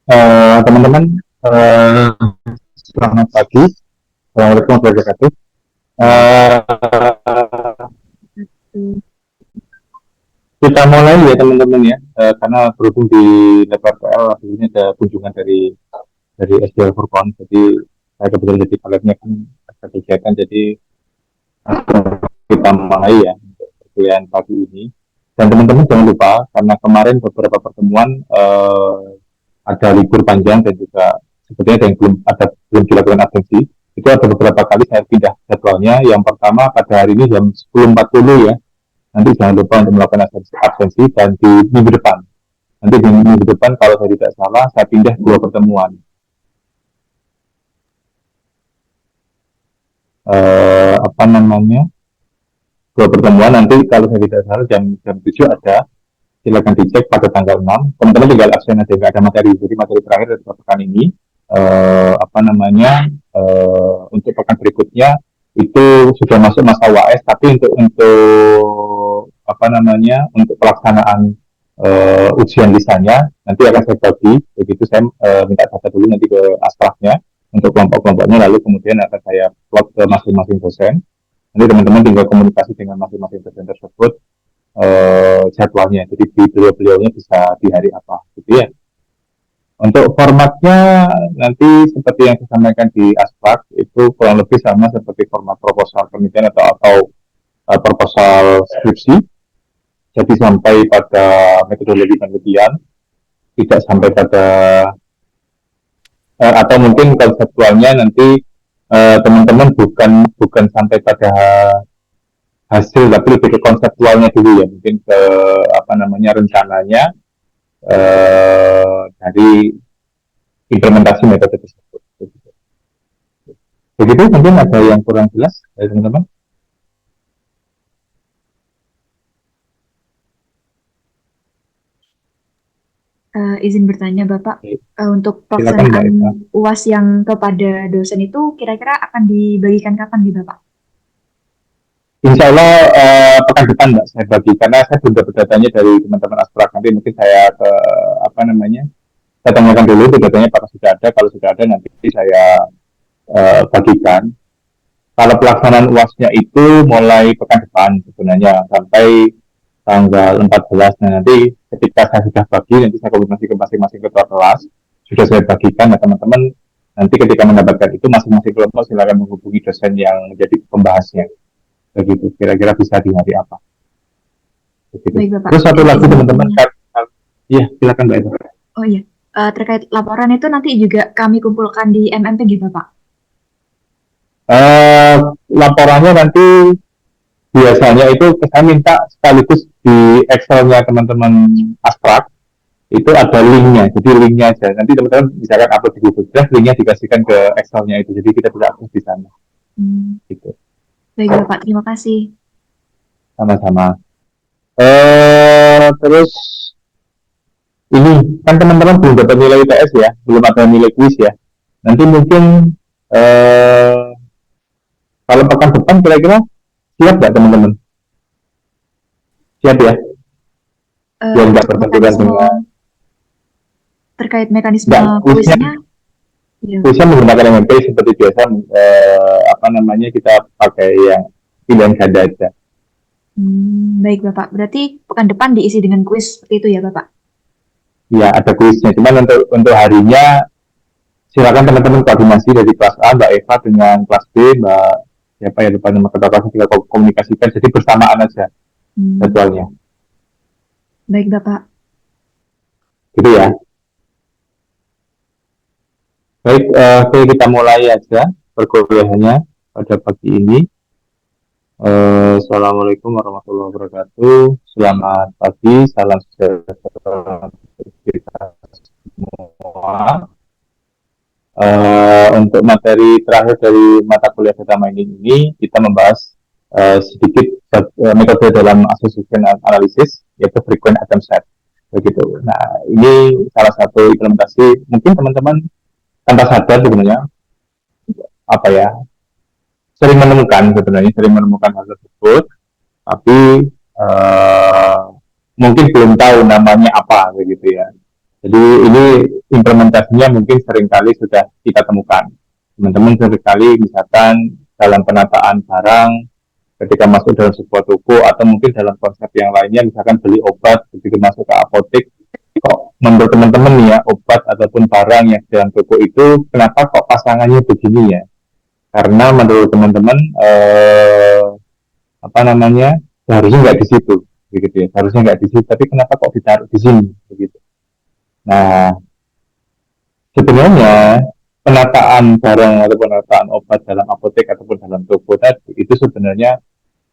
Teman-teman, eh, selamat pagi. Assalamualaikum warahmatullahi wabarakatuh. Eh, kita mulai ya teman-teman ya, karena berhubung di DPRPL ini ada kunjungan dari SDL Furkon, jadi saya kebetulan jadi paletnya kan ada kegiatan, jadi kita mulai ya untuk perkuliahan pagi ini. Dan teman-teman jangan lupa karena kemarin beberapa pertemuan ada libur panjang dan juga sepertinya ada yang belum dilakukan absensi. Itu ada beberapa kali saya pindah jadwalnya. Yang pertama pada hari ini jam 10.40 ya. Nanti jangan lupa untuk melakukan absensi dan di minggu depan. Nanti di minggu depan kalau saya tidak salah saya pindah 2 pertemuan. Apa namanya? 2 pertemuan nanti kalau saya tidak salah jam jam 7 ada, silakan dicek pada tanggal 6. Teman-teman tinggal absen aja, nggak ada materi. Jadi materi terakhir dari pekan ini, apa namanya, untuk pekan berikutnya itu sudah masuk masa UAS, tapi untuk apa namanya, untuk pelaksanaan ujian lisannya nanti akan saya bagi. Begitu saya minta data dulu nanti ke asprafnya untuk kelompok-kelompoknya, lalu kemudian akan saya plot ke masing-masing dosen. Nanti teman-teman tinggal komunikasi dengan masing-masing dosen tersebut jadwalnya. Jadi beliau-beliaunya bisa di hari apa, gitu ya. Untuk formatnya nanti seperti yang saya sampaikan di asprak itu kurang lebih sama seperti format proposal penelitian atau proposal skripsi. Jadi sampai pada metodologi penelitian, tidak sampai pada atau mungkin konseptualnya nanti teman-teman bukan bukan sampai pada hasil, tapi lebih ke konseptualnya dulu ya, mungkin ke apa namanya rencananya dari implementasi metode tersebut. Begitu mungkin ada yang kurang jelas dari teman-teman. Izin bertanya Bapak, untuk Silakan Mbak pelaksanaan Eva. UAS yang kepada dosen itu kira-kira akan dibagikan kapan nih Bapak? Insya Allah pekan depan Mbak saya bagi, karena saya belum dapat datanya dari teman-teman Asprak. Nanti mungkin saya ke apa namanya, saya tanyakan dulu itu datanya apakah sudah ada. Kalau sudah ada nanti saya bagikan. Kalau pelaksanaan UASnya itu mulai pekan depan sebenarnya sampai tanggal 14. Nah, nanti ketika saya sudah bagi, nanti saya komunikasi ke masing-masing ketua kelas, sudah saya bagikan. Nah, teman-teman nanti ketika mendapatkan itu masing-masing kelompok silakan menghubungi dosen yang menjadi pembahasnya. Begitu, kira-kira bisa di hari apa. Begitu. Baik Bapak, Terus satu dan lagi izin teman-teman, bertanya. iya silakan Mbak Eva. Oh iya, terkait laporan itu nanti juga kami kumpulkan di MMPG Bapak. Eh, Laporannya nanti biasanya itu saya minta sekaligus di Excel-nya teman-teman Astrak itu ada linknya, jadi linknya aja. Nanti teman-teman misalkan upload di Google Drive, linknya dikasihkan ke Excel-nya itu, jadi kita bisa akses di sana. Hmm, Gitu. baik Bapak, terima kasih. Sama-sama. Terus ini kan teman-teman belum dapat nilai IPS ya, belum ada nilai kuis ya. Nanti mungkin eh, kalau pekan depan kira-kira siap nggak teman-teman? Siap ya? Biar nggak Untuk berbenturan mekanisme dengan terkait mekanisme nggak kuisnya. kuisnya, ya. Kuisnya menggunakan MP seperti biasa. Apa namanya, kita pakai yang pilihan ganda aja. Baik Bapak, berarti pekan depan diisi dengan kuis seperti itu ya Bapak? Ya ada kuisnya. Cuman untuk harinya silakan teman-teman koordinasi dari kelas A Mbak Eva dengan kelas B Mbak siapa ya, lupa nama ketua kelas, kita komunikasikan, jadi bersamaan aja Hmm, jadwalnya. baik Bapak. Gitu ya. Baik, oke kita mulai aja perkuliahannya pada pagi ini. Assalamualaikum warahmatullahi wabarakatuh. Selamat pagi, salam sejahtera untuk kita semua. Untuk materi terakhir dari mata kuliah data mining ini, kita membahas sedikit metode dalam association analysis, yaitu frequent attempt set. Begitu. Nah, ini salah satu implementasi, mungkin teman-teman tanpa sadar sebenarnya, apa ya, sering menemukan hal tersebut, tapi mungkin belum tahu namanya apa, begitu ya. Jadi ini implementasinya mungkin seringkali sudah kita temukan. Teman-teman seringkali misalkan dalam penataan barang ketika masuk dalam sebuah toko atau mungkin dalam konsep yang lainnya misalkan beli obat ketika masuk ke apotek, kok menurut teman-teman nih ya obat ataupun barang yang dalam toko itu kenapa kok pasangannya begini ya? Karena menurut teman-teman apa namanya harusnya nggak di situ begitu ya, harusnya nggak di situ tapi kenapa kok ditaruh di sini begitu. Nah, sebenarnya penataan barang atau penataan obat dalam apotek ataupun dalam toko tadi itu sebenarnya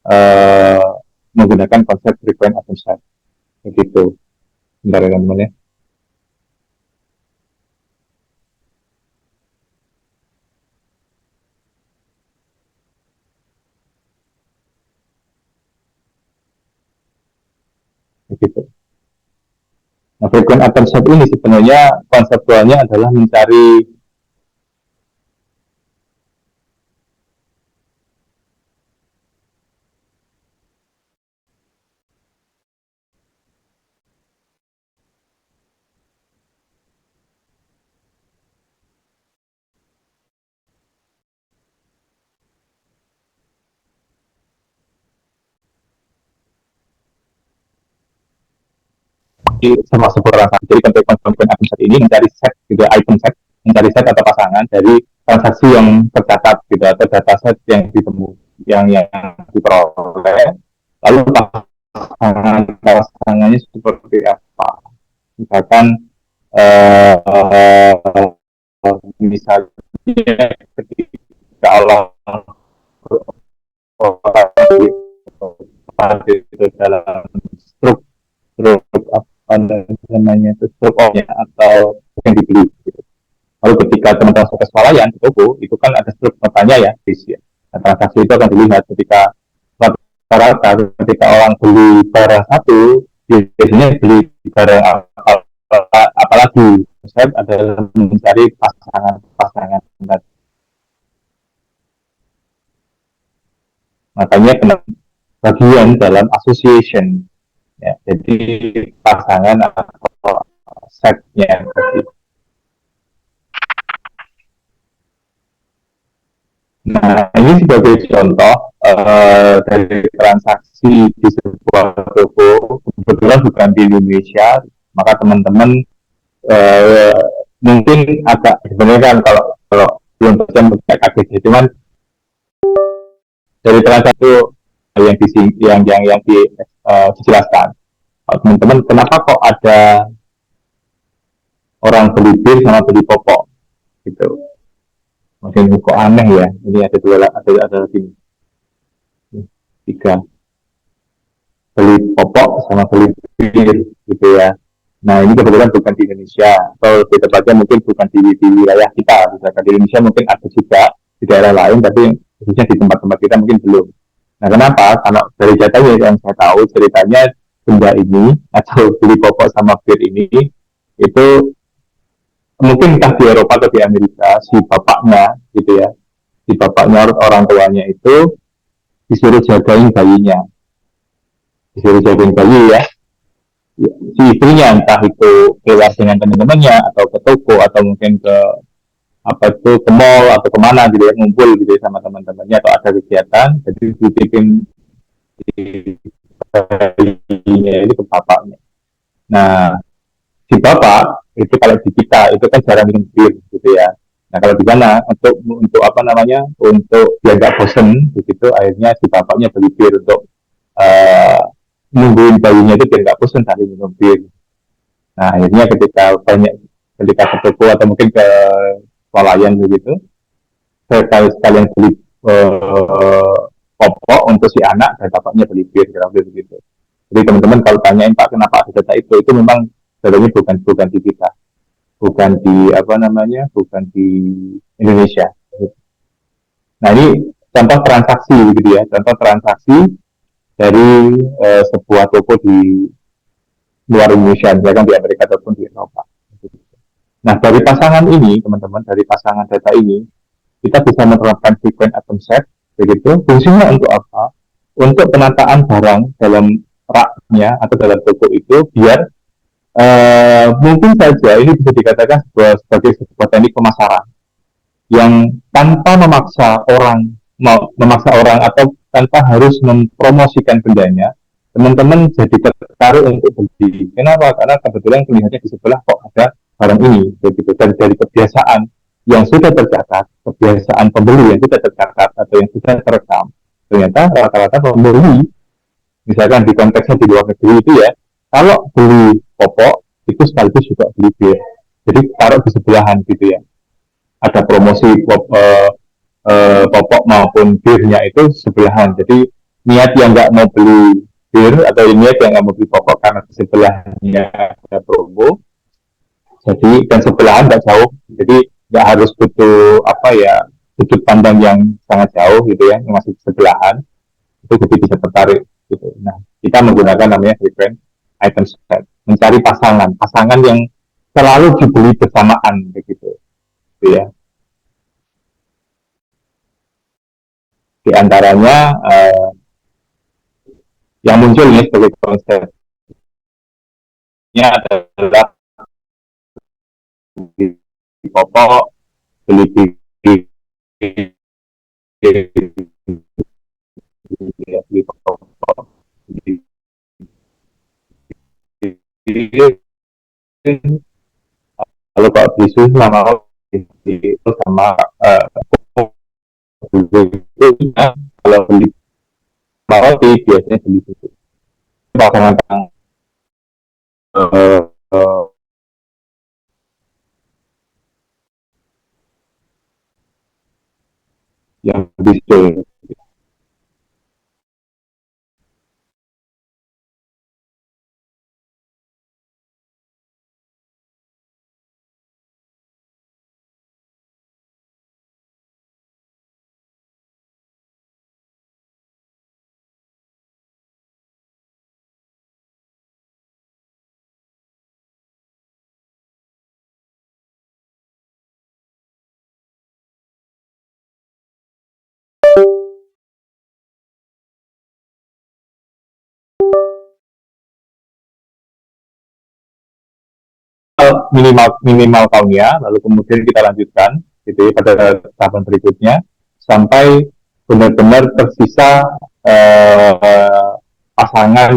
eh, menggunakan konsep frequent item set begitu. Bentar ya teman-teman ya. Begitu. Nah, frequent item set ini sebenarnya konseptualnya adalah mencari sama sebuah transaksi. Jadi frequent item set ini mencari set juga item set, mencari set atau pasangan dari transaksi yang tercatat gitu atau data set yang ditemu yang diperoleh. Lalu pasangannya seperti apa? Misalkan misalnya ketika Allah itu dalam struk struk apa namanya itu struk atau yang dibeli gitu. Lalu ketika teman-teman masuk ke swalayan ke toko itu kan ada struk notanya ya ya. Nah, transaksi itu akan dilihat ketika rata-rata ketika orang beli barang satu biasanya beli barang apalagi saya adalah mencari pasangan makanya bagian dalam association ya, jadi pasangan atau setnya. Nah, ini sebagai contoh dari transaksi di sebuah toko, kebetulan bukan di Indonesia, maka teman-teman mungkin agak sebenarnya kan kalau belum bisa kaget, cuman dari transaksi yang dijelaskan, teman-teman kenapa kok ada orang beli bir sama beli popok gitu, mungkin kok aneh ya, ini ada dua ada lagi tiga beli popok sama beli bir gitu ya. Nah ini kebetulan bukan di Indonesia atau di tempatnya mungkin bukan di wilayah kita, misalkan di Indonesia mungkin ada juga di daerah lain, tapi khususnya di tempat-tempat kita mungkin belum. Nah kenapa? Karena dari datanya yang saya tahu ceritanya benda ini atau beli popok sama bir ini itu mungkin entah di Eropa atau di Amerika si bapaknya gitu ya, si bapaknya orang tuanya itu disuruh jagain bayinya, disuruh jagain bayi ya, si istrinya entah itu keluar dengan teman-temannya atau ke toko atau mungkin ke apa itu ke mall atau kemana gitu ya, ngumpul gitu ya sama teman-temannya atau ada kegiatan, jadi dititipin bayinya ini ke bapaknya. Nah si bapak itu kalau di kita itu kan jarang minum bir gitu ya. Nah kalau di sana untuk apa namanya untuk biar nggak bosen begitu akhirnya si bapaknya beli bir untuk uh, nungguin bayinya itu biar nggak bosen tadi minum bir. Nah akhirnya ketika ke toko atau mungkin ke swalayan begitu sekalian beli popok untuk si anak dan bapaknya beli bir kira begitu. Jadi teman-teman kalau tanyain Pak kenapa ada data itu memang datanya bukan di kita, bukan di apa namanya, bukan di Indonesia. Nah ini contoh transaksi gitu ya, contoh transaksi dari sebuah toko di luar Indonesia, misalkan di Amerika ataupun di Eropa. Nah dari pasangan ini teman-teman, dari pasangan data ini kita bisa menerapkan frequent item set, begitu. Fungsinya untuk apa? Untuk penataan barang dalam raknya atau dalam toko itu biar Mungkin saja ini bisa dikatakan sebagai sebuah teknik pemasaran yang tanpa memaksa orang atau tanpa harus mempromosikan bendanya, teman-teman jadi tertarik untuk beli. Kenapa? Karena kebetulan melihatnya di sebelah kok ada barang ini, begitu. Dan dari kebiasaan yang sudah tercatat, kebiasaan pembeli yang sudah tercatat atau yang sudah terekam, ternyata rata-rata pembeli, misalkan di konteksnya di luar negeri itu ya, kalau beli popok itu sekaligus juga beli bir. Jadi taruh di sebelahan gitu ya. Ada promosi popok maupun birnya itu sebelahan. Jadi niat yang nggak mau beli bir atau niat yang nggak mau beli popok karena di sebelahnya ada promo. Jadi dan sebelahan nggak jauh. Jadi nggak harus butuh apa ya sudut pandang yang sangat jauh gitu ya, yang masih sebelahan itu jadi bisa tertarik gitu. Nah kita menggunakan namanya frequent item set, mencari pasangan yang selalu dibeli bersamaan begitu, gitu ya. Di antaranya yang muncul ini sebagai konsepnya adalah beli popok, beli popok, kalau Pak Bisu sama itu sama kalau beli roti biasanya beli susu pasangan uh, uh, yang bisu minimal tahunnya, lalu kemudian kita lanjutkan gitu ya, pada tahapan berikutnya sampai benar-benar tersisa pasangan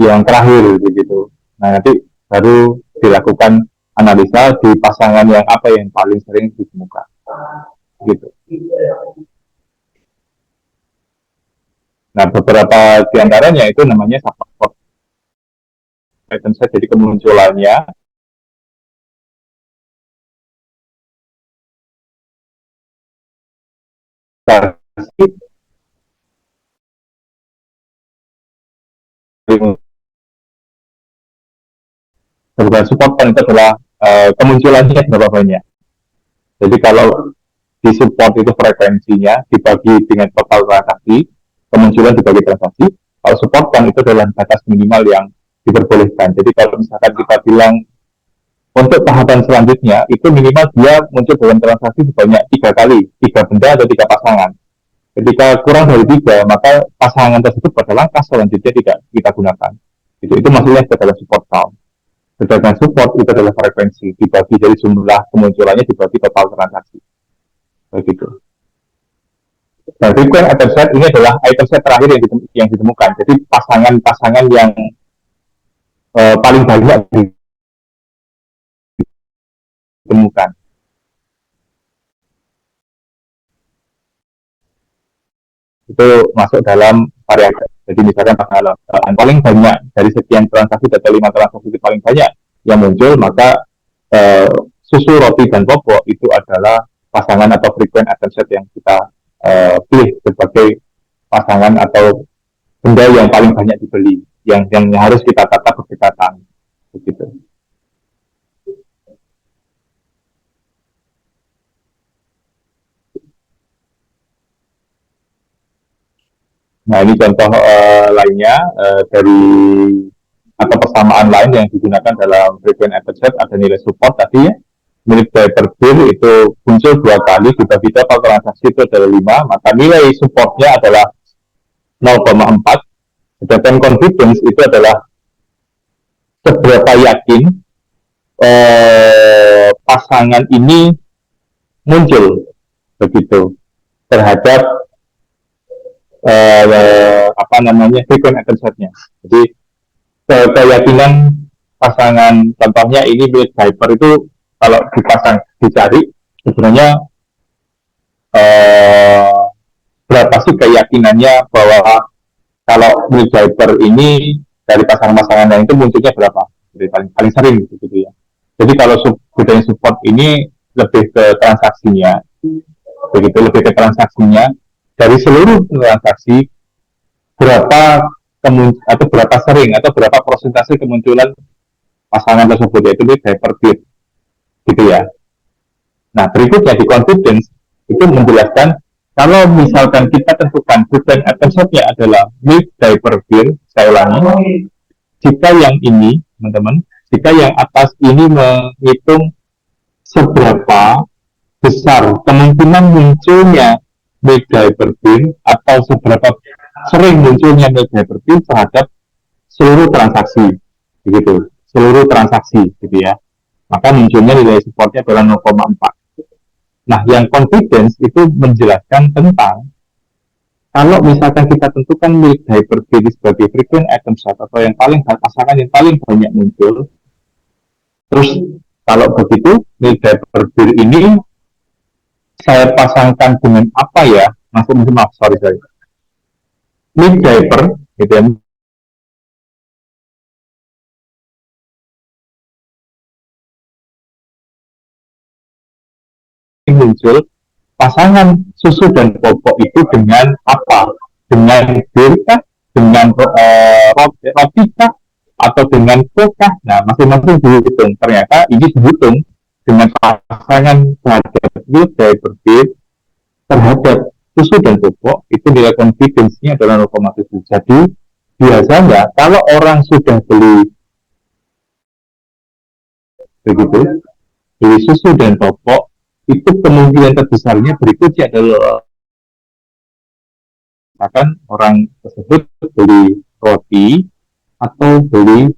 yang terakhir begitu. Nah nanti baru dilakukan analisa di pasangan yang apa yang paling sering ditemukan gitu. Nah beberapa diantaranya itu namanya support item set, jadi kemunculannya berbeda support itu adalah kemunculannya berapa banyak. Jadi kalau di support itu frekuensinya dibagi dengan total transaksi, kemunculan dibagi transaksi. Kalau support kan itu adalah batas minimal yang diperbolehkan. Jadi kalau misalkan kita bilang untuk tahapan selanjutnya itu minimal dia muncul dalam transaksi sebanyak 3 kali, 3 benda atau 3 pasangan. Ketika kurang dari 3, maka pasangan tersebut pada langkah selanjutnya tidak kita gunakan. Itu maksudnya adalah support count. Sedangkan support itu adalah frekuensi dibagi dari jumlah kemunculannya dibagi total transaksi. Begitu. Nah, frequent item set ini adalah item set terakhir yang ditemukan. Jadi pasangan-pasangan yang paling banyak ditemukan. Itu masuk dalam variabel. Jadi misalkan pasangan paling banyak dari sekian transaksi atau 5 transaksi itu paling banyak yang muncul, maka susu, roti, dan popok itu adalah pasangan atau frequent item set yang kita pilih sebagai pasangan atau benda yang paling banyak dibeli, yang harus kita tata berdekatan, begitu. Nah ini contoh lainnya dari atau persamaan lain yang digunakan dalam frequent item set, ada nilai support tadi ya. Nilai per bir itu muncul 2 kali, dibagi total transaksi itu adalah 5, maka nilai supportnya adalah 0,4, sedangkan confidence itu adalah seberapa yakin pasangan ini muncul begitu terhadap frequent episode-nya. Jadi keyakinan pasangan, contohnya ini milk diaper itu kalau dicari sebenarnya berapa sih keyakinannya bahwa kalau milk diaper ini dari pasangan-pasangan lain itu munculnya berapa? Jadi paling sering gitu ya. Jadi kalau budaya support ini lebih ke transaksinya, begitu lebih ke transaksinya dari seluruh transaksi berapa atau berapa sering atau berapa persentase kemunculan pasangan tersebut yaitu milk diaper peer gitu ya. Nah berikutnya di confidence itu menjelaskan kalau misalkan kita tentukan frequent episode-nya adalah milk diaper peer, saya ulangi, jika yang ini teman-teman, jika yang atas ini menghitung seberapa besar kemungkinan munculnya milk diaper peer atau seberapa sering munculnya milk diaper peer terhadap seluruh transaksi, begitu, seluruh transaksi, gitu ya. Maka munculnya nilai supportnya adalah 0,4. Nah, yang confidence itu menjelaskan tentang kalau misalkan kita tentukan milk diaper peer sebagai frequent item set atau yang paling pasangan yang paling banyak muncul, terus kalau begitu milk diaper peer ini saya pasangkan dengan apa ya? Maaf, sorry. Milk diaper, gitu ya, muncul pasangan susu dan popok itu dengan apa? Dengan bir kah? Dengan roti kah? Atau dengan kah? Nah, masing-masing dihitung. Ternyata ini dihitung dengan pasangan terhadap milk diaper peer terhadap susu dan popok itu nilai confidence-nya adalah 0,7. Jadi biasanya kalau orang sudah beli begitu, beli susu dan popok itu kemungkinan terbesarnya berikutnya adalah misalkan orang tersebut beli roti atau beli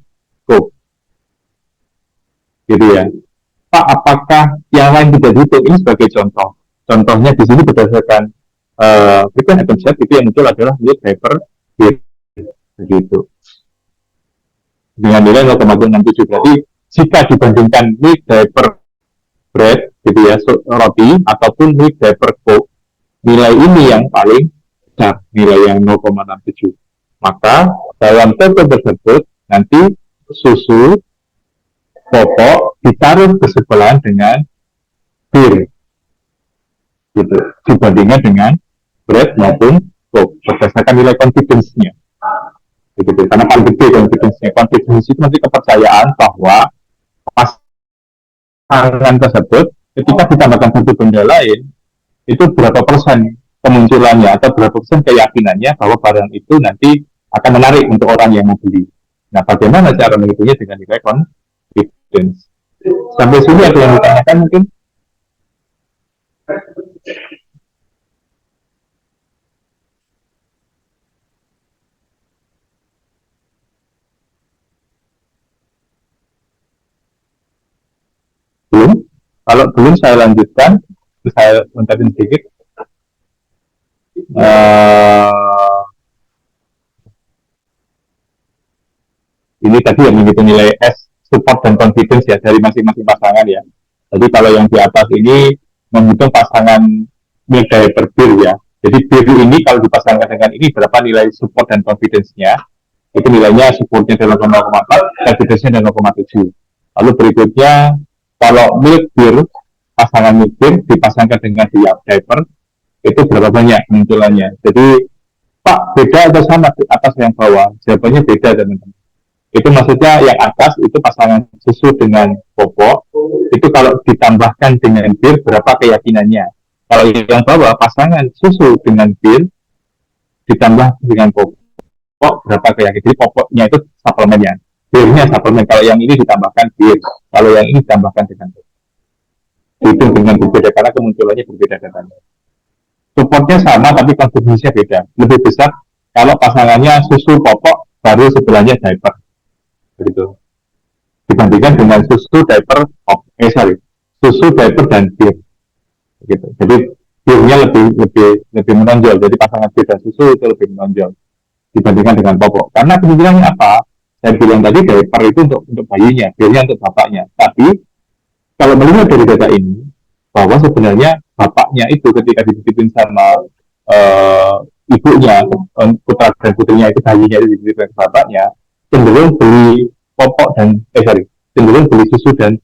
coke gitu ya. Pak, apakah yang lain tidak dihitung? Ini sebagai contoh. Contohnya di sini berdasarkan frequent item set itu yang muncul adalah milk diaper peer begitu dengan nilai 0,67. Berarti jika dibandingkan milk diaper bread gitu ya, roti ataupun milk diaper coke, nilai ini yang paling besar, nilai yang 0,67. Maka dalam contoh tersebut nanti susu popok ditaruh kesebelahan dengan bir gitu, dibandingkan dengan bread maupun coke berdasarkan nilai confidence-nya gitu. Karena paling gede confidence-nya. Confidence itu nanti kepercayaan bahwa pasangan tersebut ketika ditambahkan satu benda lain itu berapa persen kemunculannya atau berapa persen keyakinannya bahwa barang itu nanti akan menarik untuk orang yang mau beli. Nah, bagaimana cara menghitungnya dengan nilai confidence? Sampai sini ada yang ditanyakan mungkin? Belum? Kalau belum saya lanjutkan, saya ungkapin sedikit. Ini tadi yang menghitung nilai S, support dan confidence ya dari masing-masing pasangan ya. Jadi kalau yang di atas ini menghitung pasangan milk diaper peer ya. Jadi peer ini kalau dipasangkan dengan ini berapa nilai support dan confidence-nya? Itu nilainya supportnya adalah 0,4, confidence-nya adalah 0,7. Lalu berikutnya kalau milk peer, pasangan milk peer dipasangkan dengan diaper, itu berapa banyak munculannya. Jadi, Pak, beda atau sama atas yang bawah? Jawabannya beda, teman-teman. Itu maksudnya yang atas itu pasangan susu dengan popok, itu kalau ditambahkan dengan bir, berapa keyakinannya. Kalau yang bawah, pasangan susu dengan bir, ditambah dengan popok, berapa keyakinan. Jadi popoknya itu suplemennya. Birnya suplemen, kalau yang ini ditambahkan bir, kalau yang ini ditambahkan dengan bir. Itu dengan berbeda, karena kemunculannya berbeda datanya. Supportnya sama, tapi kontribusinya beda. Lebih besar kalau pasangannya susu popok, baru sebelahnya diaper. Begitu. dibandingkan dengan susu, diaper dan bir gitu. Jadi birnya lebih menonjol. Jadi pasangan bir dan susu itu lebih menonjol dibandingkan dengan popok. Karena kebetulannya apa? Saya bilang tadi diaper itu untuk bayinya, birnya untuk bapaknya. Tapi kalau melihat dari data ini bahwa sebenarnya bapaknya itu ketika dititipin sama ibunya, putra dan putrinya itu, bayinya itu dititipin ke bapaknya, cenderung beli popok dan cenderung beli susu dan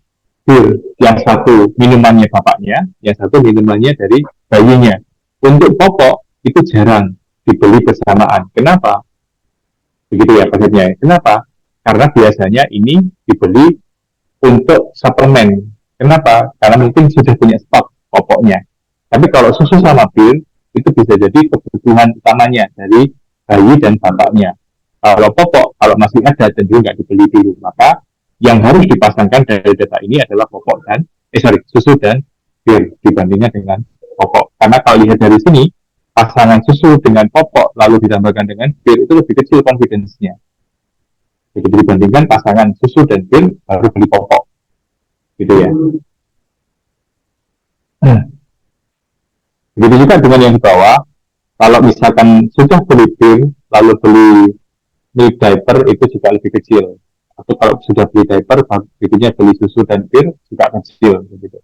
bir. Yang satu minumannya bapaknya, yang satu minumannya dari bayinya. Untuk popok itu jarang dibeli bersamaan. Kenapa? Begitu ya maksudnya. Kenapa? Karena biasanya ini dibeli untuk suplemen. Kenapa? Karena mungkin sudah punya stok popoknya. Tapi kalau susu sama bir itu bisa jadi kebutuhan utamanya dari bayi dan bapaknya. Kalau popok, kalau masih ada cenderung nggak dibeli dulu. Maka yang harus dipasangkan dari data ini adalah popok dan susu dan bir dibandingkan dengan popok. Karena kalau lihat dari sini, pasangan susu dengan popok lalu ditambahkan dengan bir itu lebih kecil confidence-nya. Jadi dibandingkan pasangan susu dan bir baru beli popok, gitu ya. Begitu juga dengan yang di bawah. Kalau misalkan sudah beli bir lalu beli milk diaper itu juga lebih kecil. Atau kalau sudah beli diaper, berikutnya beli susu dan bir juga kecil. Begitu.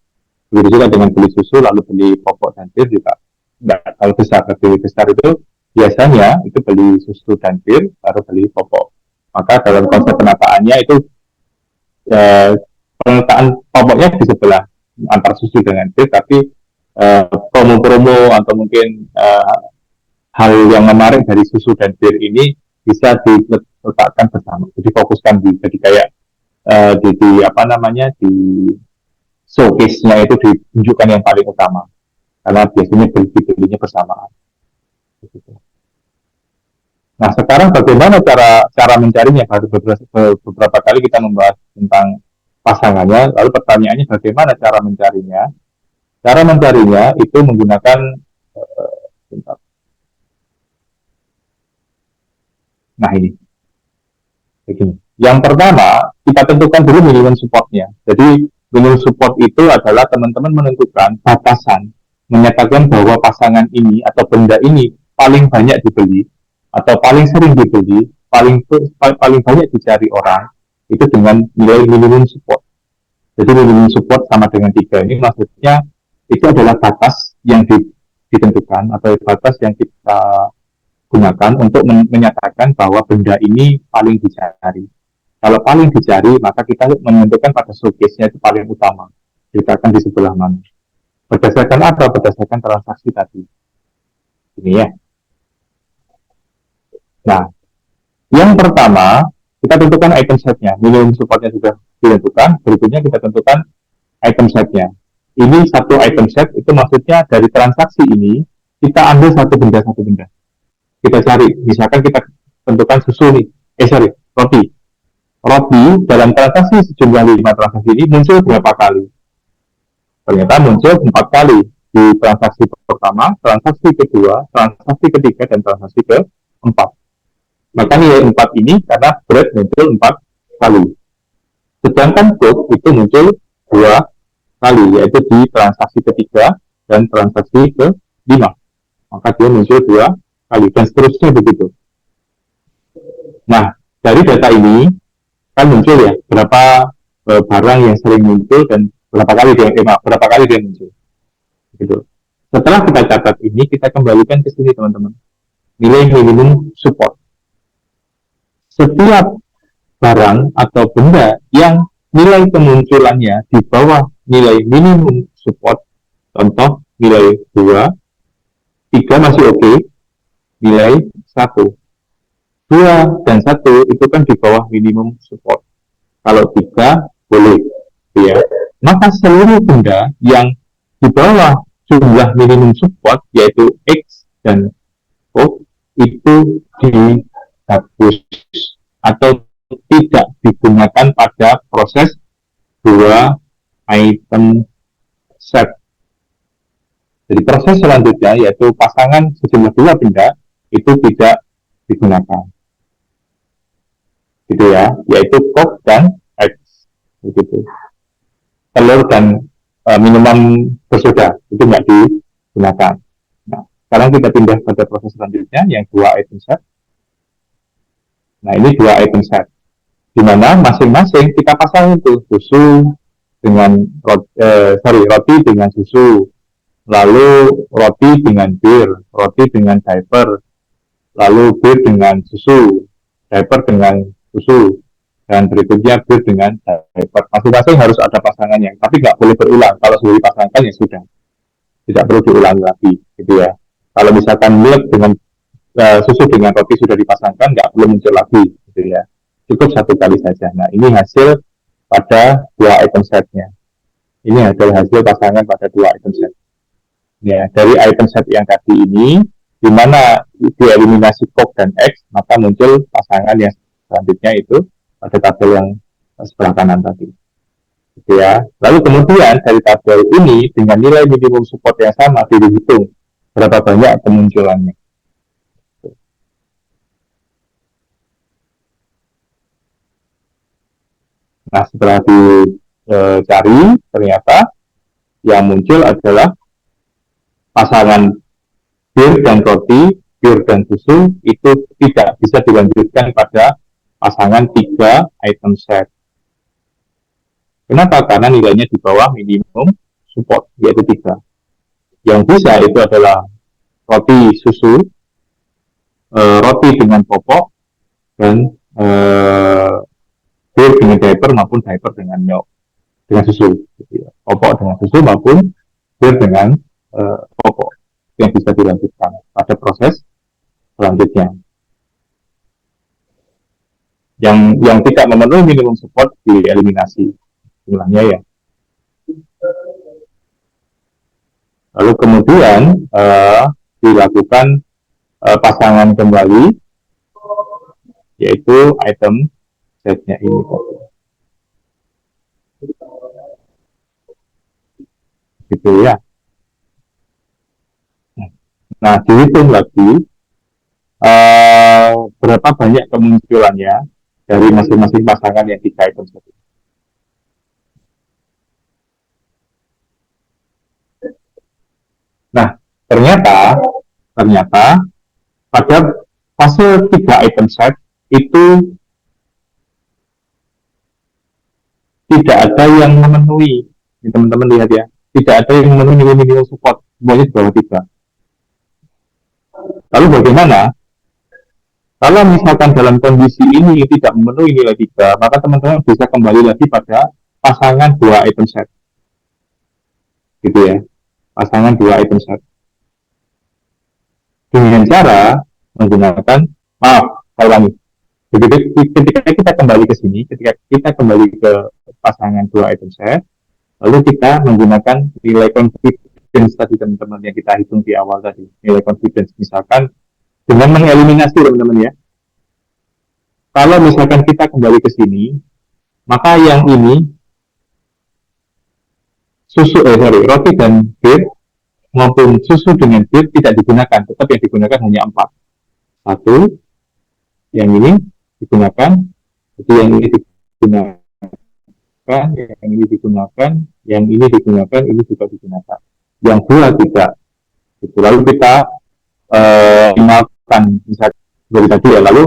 Begitu juga dengan beli susu lalu beli popok dan bir juga tidak terlalu besar. Lebih besar itu biasanya itu beli susu dan bir baru beli popok. Maka dalam konsep penataannya itu penataan popoknya di sebelah antar susu dengan bir, tapi promo-promo atau mungkin hal yang menarik dari susu dan bir ini bisa diletakkan bersama, difokuskan jadi kayak di showcase-nya itu ditunjukkan yang paling utama, karena biasanya belinya bersamaan. Nah, sekarang bagaimana cara mencarinya? Baru beberapa kali kita membahas tentang pasangannya, lalu pertanyaannya bagaimana cara mencarinya? Cara mencarinya itu menggunakan nah ini. Begini. Yang pertama, kita tentukan dulu minimum support-nya. Jadi, minimum support itu adalah teman-teman menentukan batasan, menyatakan bahwa pasangan ini atau benda ini paling banyak dibeli, atau paling sering dibeli, paling banyak dicari orang, itu dengan nilai minimum support. Jadi minimum support sama dengan 3. Ini maksudnya itu adalah batas yang ditentukan atau batas yang kita gunakan untuk menyatakan bahwa benda ini paling dicari. Kalau paling dicari, maka kita menentukan pada showcase-nya itu paling utama. Diletakkan di sebelah mana. Berdasarkan apa? Berdasarkan transaksi tadi. Ini ya. Nah, yang pertama, kita tentukan item set-nya. Minimum support-nya sudah ditentukan. Berikutnya kita tentukan item set-nya. Ini satu item set, itu maksudnya dari transaksi ini, kita ambil satu benda. Kita cari, misalkan kita tentukan susu nih, roti. Roti dalam transaksi sejumlah 5 transaksi ini muncul berapa kali? Ternyata muncul 4 kali di transaksi pertama, transaksi kedua, transaksi ketiga, dan transaksi keempat. Maka nilai 4 ini karena bread muncul 4 kali. Sedangkan cook itu muncul 2 kali, yaitu di transaksi ketiga dan transaksi ke-5. Maka dia muncul 2 kali, dan seterusnya begitu. Nah, dari data ini kan muncul ya berapa barang yang sering muncul dan berapa kali dia muncul. Gitu. Setelah kita catat ini, kita kembalikan ke sini teman-teman. Nilai minimum support. Setiap barang atau benda yang nilai kemunculannya di bawah nilai minimum support, contoh nilai 2, 3 masih oke, nilai 1. 2 dan 1 itu kan di bawah minimum support. Kalau 3 boleh, ya. Maka seluruh benda yang di bawah jumlah minimum support, yaitu X dan O, itu dihapus atau tidak digunakan pada proses 2 item set. Jadi proses selanjutnya yaitu pasangan sejumlah 2 benda itu tidak digunakan. Gitu ya, yaitu COP dan X. begitu. Telur dan minuman bersoda itu nggak digunakan. Nah, sekarang kita pindah pada proses selanjutnya yang dua item set. Nah, ini dua item set, di mana masing-masing kita pasang itu susu dengan roti dengan susu, lalu roti dengan bir, roti dengan diaper, lalu bir dengan susu, diaper dengan susu, dan berikutnya bir dengan diaper. Masing-masing harus ada pasangannya, tapi nggak boleh berulang. Kalau sudah dipasangkan ya sudah, tidak perlu diulangi lagi, gitu ya. Kalau misalkan milk dengan susu dengan roti sudah dipasangkan, nggak perlu muncul lagi, gitu ya. Cukup satu kali saja. Nah, ini hasil pada dua item setnya. Ini adalah hasil pasangan pada dua item set. Ya, dari item set yang tadi ini, di mana dieliminasi Coke dan X, maka muncul pasangan yang selanjutnya itu pada tabel yang sebelah kanan tadi. Gitu ya. Lalu kemudian dari tabel ini dengan nilai minimum support yang sama dihitung berapa banyak kemunculannya. Nah, setelah dicari, ternyata yang muncul adalah pasangan bir dan roti, bir dan susu itu tidak bisa dilanjutkan pada pasangan 3 item set. Kenapa? Karena nilainya di bawah minimum support, yaitu 3. Yang bisa itu adalah roti susu, roti dengan popok, dan bir dengan diaper maupun diaper dengan milk, dengan susu. Popok dengan susu maupun bir dengan popok yang bisa dilanjutkan pada proses selanjutnya. Yang tidak memenuhi minimum support dieliminasi jumlahnya ya. Lalu kemudian dilakukan pasangan kembali, yaitu item setnya ini. Gitu ya. Nah, dihitung lagi berapa banyak kemunculannya dari masing-masing pasangan yang 3 item set. Nah, ternyata pada fase 3 item set itu tidak ada yang memenuhi. Ini teman-teman lihat ya, tidak ada yang memenuhi nilai support, semuanya di bawah 3. Lalu bagaimana? Kalau misalkan dalam kondisi ini tidak memenuhi nilai 3, maka teman-teman bisa kembali lagi pada pasangan 2 item set. Gitu ya, pasangan 2 item set. Dengan cara menggunakan, saya ulangi. Ketika kita kembali ke sini, ketika kita kembali ke pasangan 2 item set, lalu kita menggunakan nilai confidence tadi teman-teman yang kita hitung di awal tadi. Nilai confidence misalkan dengan mengeliminasi teman-teman ya. Kalau misalkan kita kembali ke sini, maka yang ini roti dan bir maupun susu dengan bir tidak digunakan, tetap yang digunakan hanya 4. 1, yang ini digunakan, itu yang ini digunakan, yang ini digunakan, yang ini digunakan, ini juga digunakan. Yang 2 tidak. Itu lalu kita makan misalnya dari tadi ya, lalu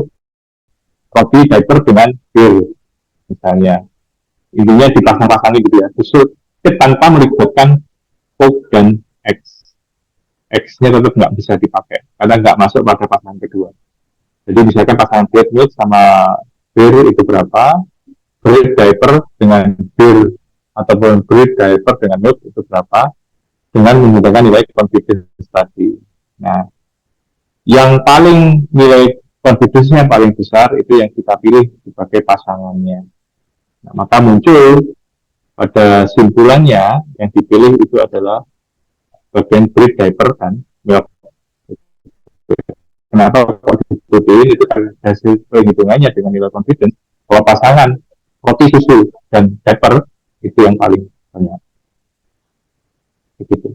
roti diaper dengan bir misalnya, intinya dipasang-pasangi gitu ya, susu tanpa melibatkan Coke dan X. X-nya tetap nggak bisa dipakai karena nggak masuk pada pasangan kedua. Jadi misalkan pasangan bread milk sama bir itu berapa, bread diaper dengan bir ataupun bread diaper dengan milk itu berapa, dengan menggunakan nilai confidence tadi. Nah, yang paling nilai confidence-nya paling besar itu yang kita pilih sebagai pasangannya. Nah, maka muncul pada simpulannya yang dipilih itu adalah bagian bread diaper dan milk. Kenapa kok disebutin itu hasil perhitungannya dengan nilai confidence bahwa pasangan roti susu dan diaper itu yang paling banyak. Begitu.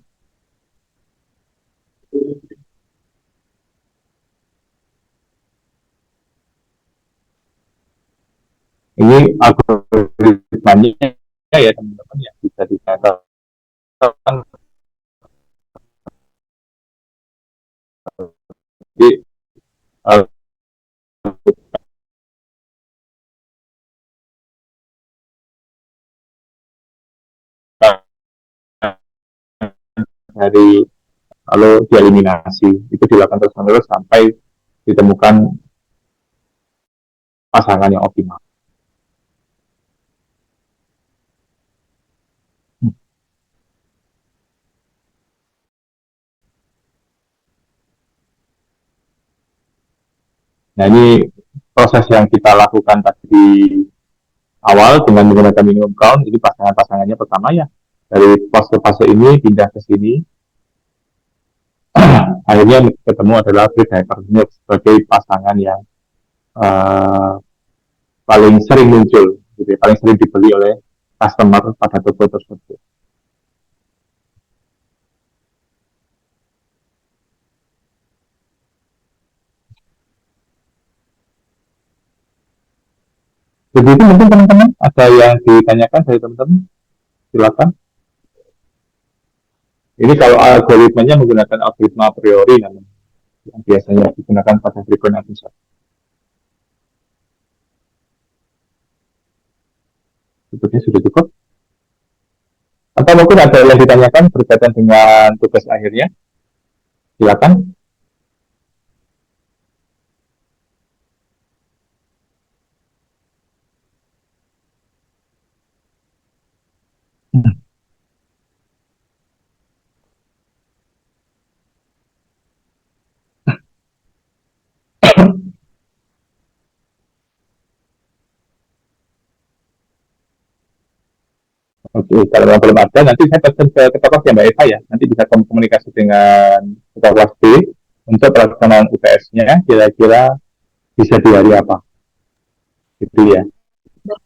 Ini algoritmanya ya teman-teman yang bisa dikatakan di dari lalu dieliminasi itu dilakukan terus menerus sampai ditemukan pasangan yang optimal. Nah ini proses yang kita lakukan tadi di awal dengan menggunakan minimum count. Ini pasangan-pasangannya pertama ya dari fase-fase ini pindah ke sini. Akhirnya ketemu adalah Fred Hypermute sebagai pasangan yang uh, paling sering muncul, gitu ya, paling sering dibeli oleh customer pada toko tersebut. Jadi itu mungkin teman-teman ada yang ditanyakan dari teman-teman, silakan. Ini kalau algoritmanya menggunakan algoritma a priori namanya, yang biasanya digunakan pada frequent admission. Sebetulnya sudah cukup. Atau mungkin ada yang ditanyakan berkaitan dengan tugas akhirnya, silakan. Oke, kalau memang belum ada, nanti saya pesan ke ketua kelas ya Mbak Eva ya. Nanti bisa komunikasi dengan ketua kelas B untuk pelaksanaan UTS-nya kira-kira bisa di hari apa, gitu ya.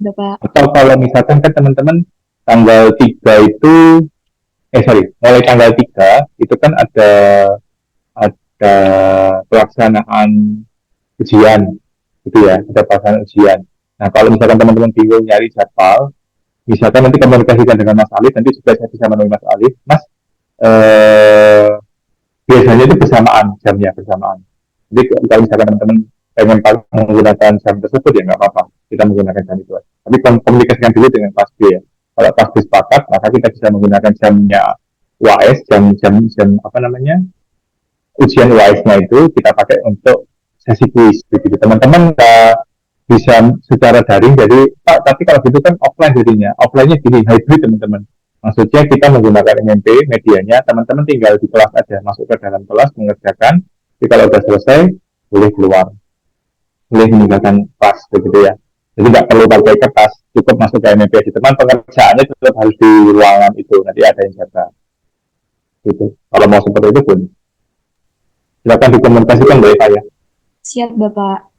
Bapak. Atau kalau misalkan kan teman-teman tanggal 3 itu, mulai tanggal 3 itu kan ada pelaksanaan ujian, gitu ya, ada pelaksanaan ujian. Nah, kalau misalkan teman-teman bingung nyari jadwal, misalkan nanti komunikasikan dengan Mas Alif, nanti juga saya bisa menemui Mas Alif, Mas, eh, biasanya itu bersamaan, jamnya bersamaan. Jadi kalau misalkan teman-teman pengen menggunakan jam tersebut ya nggak apa-apa, kita menggunakan jam itu. Tapi komunikasikan dulu dengan kelas B ya. Kalau kelas B sepakat, maka kita bisa menggunakan jamnya UAS, jam apa namanya, ujian UAS-nya itu kita pakai untuk sesi kuis. Begitu teman-teman bisa secara daring. Jadi Pak, tapi kalau gitu kan offline jadinya. Offline-nya gini, hybrid teman-teman. Maksudnya kita menggunakan MMP medianya, teman-teman tinggal di kelas aja, masuk ke dalam kelas mengerjakan. Jadi kalau sudah selesai, boleh keluar, boleh meninggalkan kelas begitu ya. Jadi nggak perlu pakai kertas, cukup masuk ke MMP aja. Teman pengerjaannya tetap harus di ruangan itu, nanti ada yang jaga. Gitu. Kalau mau seperti itu pun, silakan dikomunikasikan baik ya. Siap, Bapak.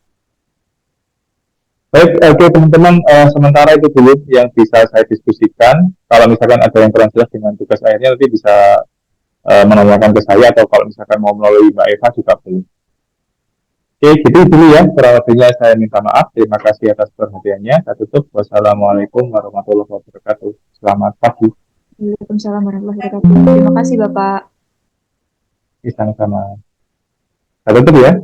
Baik, oke teman-teman, sementara itu dulu yang bisa saya diskusikan. Kalau misalkan ada yang kurang jelas dengan tugas akhirnya, nanti bisa menanyakan ke saya, atau kalau misalkan mau melalui Mbak Eva juga boleh. Oke, gitu dulu ya. Kurang lebihnya saya minta maaf. Terima kasih atas perhatiannya. Saya tutup. Wassalamualaikum warahmatullahi wabarakatuh. Selamat pagi. Waalaikumsalam warahmatullahi wabarakatuh. Terima kasih, Bapak. Sama-sama. Saya tutup ya.